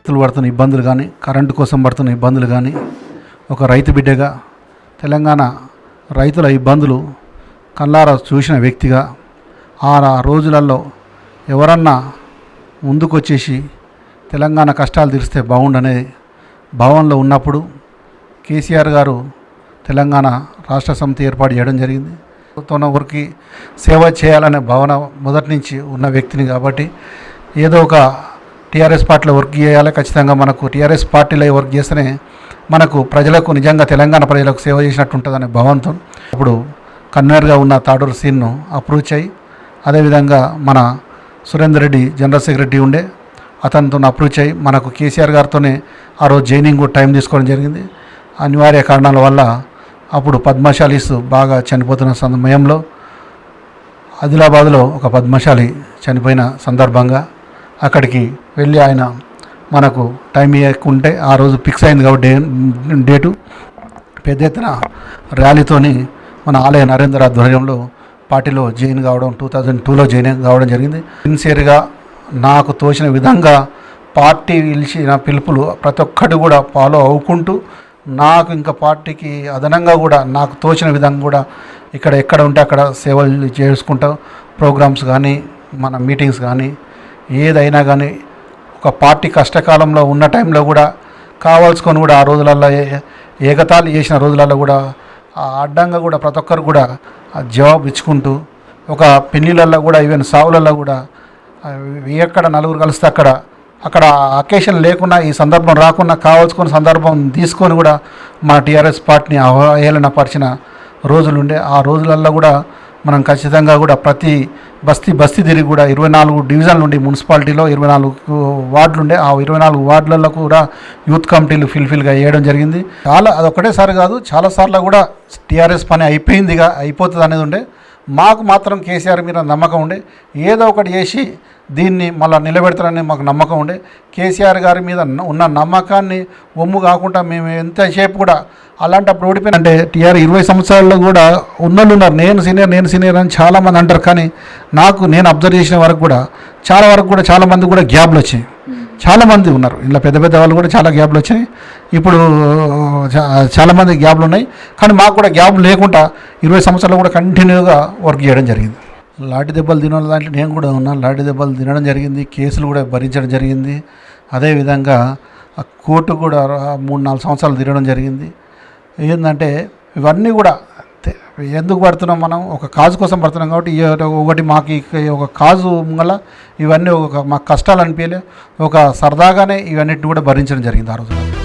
రైతులు పడుతున్న ఇబ్బందులు కానీ, కరెంటు కోసం పడుతున్న ఇబ్బందులు కానీ, ఒక రైతు బిడ్డగా తెలంగాణ రైతుల ఇబ్బందులు కళ్ళారా చూసిన వ్యక్తిగా ఆ రోజులలో ఎవరన్నా ముందుకొచ్చేసి తెలంగాణ కష్టాలు తీరిస్తే బాగుండనే భావనలో ఉన్నప్పుడు కేసీఆర్ గారు తెలంగాణ రాష్ట్ర సమితి ఏర్పాటు చేయడం జరిగింది. తన ఊరికి సేవ చేయాలనే భావన మొదటి నుంచి ఉన్న వ్యక్తిని కాబట్టి ఏదో ఒక టీఆర్ఎస్ పార్టీలో వర్క్ చేయాలి, ఖచ్చితంగా మనకు టీఆర్ఎస్ పార్టీలో వర్క్ చేస్తేనే మనకు ప్రజలకు నిజంగా తెలంగాణ ప్రజలకు సేవ చేసినట్టు ఉంటుందనే భావంతో ఇప్పుడు కన్వీనర్గా ఉన్న తాడూరు సీన్ను అప్రోచ్ అయ్యి, అదేవిధంగా మన సురేందర్ రెడ్డి జనరల్ సెక్రటరీ ఉండే అతనితో అప్రోచ్ అయ్యి మనకు కేసీఆర్ గారితోనే ఆ రోజు జైనింగ్ టైం తీసుకోవడం జరిగింది. అనివార్య కారణాల వల్ల అప్పుడు పద్మశాలీస్ బాగా చనిపోతున్న సమయంలో ఆదిలాబాద్లో ఒక పద్మశాలి చనిపోయిన సందర్భంగా అక్కడికి వెళ్ళి ఆయన మనకు టైం ఇవ్వకుంటే ఆ రోజు ఫిక్స్ అయింది కాబట్టి డేటు పెద్ద ఎత్తున ర్యాలీతోని మన ఆలయ నరేంద్ర ఆధ్వర్యంలో పార్టీలో జాయిన్ కావడం 2002లో జాయిన్ కావడం జరిగింది. సిన్సియర్గా నాకు తోచిన విధంగా పార్టీ పిలిచిన పిలుపులు ప్రతి ఒక్కటి కూడా ఫాలో అవ్వుకుంటూ నాకు ఇంకా పార్టీకి అదనంగా కూడా నాకు తోచిన విధంగా కూడా ఇక్కడ ఎక్కడ ఉంటే అక్కడ సేవలు చేసుకుంటాం. ప్రోగ్రామ్స్ కానీ మన మీటింగ్స్ కానీ ఏదైనా కానీ ఒక పార్టీ కష్టకాలంలో ఉన్న టైంలో కూడా కావాల్సుకొని కూడా ఆ రోజులలో ఏకతాళి చేసిన రోజులలో కూడా అడ్డంగా కూడా ప్రతి ఒక్కరు కూడా జవాబు ఇచ్చుకుంటూ ఒక పెళ్ళిళ్ళల్లో కూడా ఈవెన్ సావులలో కూడా ఎక్కడ నలుగురు కలిస్తే అక్కడ అకేషన్ లేకున్నా ఈ సందర్భం రాకున్నా కావాల్సుకున్న సందర్భం తీసుకొని కూడా మన టీఆర్ఎస్ పార్టీని అవహేళనపరిచిన రోజులుండే. ఆ రోజులలో కూడా మనం ఖచ్చితంగా కూడా ప్రతి బస్తీ తిరిగి కూడా 24 డివిజన్లు ఉండి మున్సిపాలిటీలో 24 వార్డులుండే. ఆ 24 వార్డులలో కూడా యూత్ కమిటీలు ఫిల్గా వేయడం జరిగింది. అదొక్కటేసారి కాదు, చాలాసార్లు కూడా టీఆర్ఎస్ పని అయిపోతుంది అనేది ఉండే. మాకు మాత్రం కేసీఆర్ మీద నమ్మకం ఉండే, ఏదో ఒకటి చేసి దీన్ని మళ్ళీ నిలబెడతారని మాకు నమ్మకం ఉండే. కేసీఆర్ గారి మీద ఉన్న నమ్మకాన్ని ఒమ్ము కాకుండా మేము ఎంతసేపు కూడా అలాంటప్పుడు ఓడిపోయిన అంటే టీఆర్ 20 సంవత్సరాల్లో కూడా ఉన్నోళ్ళు ఉన్నారు. నేను సీనియర్ అని చాలామంది అంటారు. కానీ నేను అబ్జర్వ్ చేసిన వరకు కూడా చాలామంది కూడా గ్యాప్లు వచ్చాయి. చాలామంది ఉన్నారు ఇలా పెద్ద వాళ్ళు కూడా చాలా గ్యాప్లు వచ్చాయి. ఇప్పుడు చాలామంది గ్యాప్లు ఉన్నాయి. కానీ మాకు కూడా గ్యాప్ లేకుండా 20 సంవత్సరాలు కూడా కంటిన్యూగా వర్క్ చేయడం జరిగింది. లాఠీ దెబ్బలు తినడం దాంట్లో నేను కూడా ఉన్నాను. లాఠీ దెబ్బలు తినడం జరిగింది, కేసులు కూడా భరించడం జరిగింది. అదేవిధంగా ఆ కోర్టు కూడా 3-4 సంవత్సరాలు తిరగడం జరిగింది. ఏంటంటే ఇవన్నీ కూడా ఎందుకు పడుతున్నాం, మనం ఒక కాజు కోసం పడుతున్నాం కాబట్టి ఒకటి మాకు ఒక కాజు ముంగల ఇవన్నీ మాకు కష్టాలు అనిపించలే, ఒక సరదాగానే ఇవన్నిటిని కూడా భరించడం జరిగింది ఆ రోజుల్లో.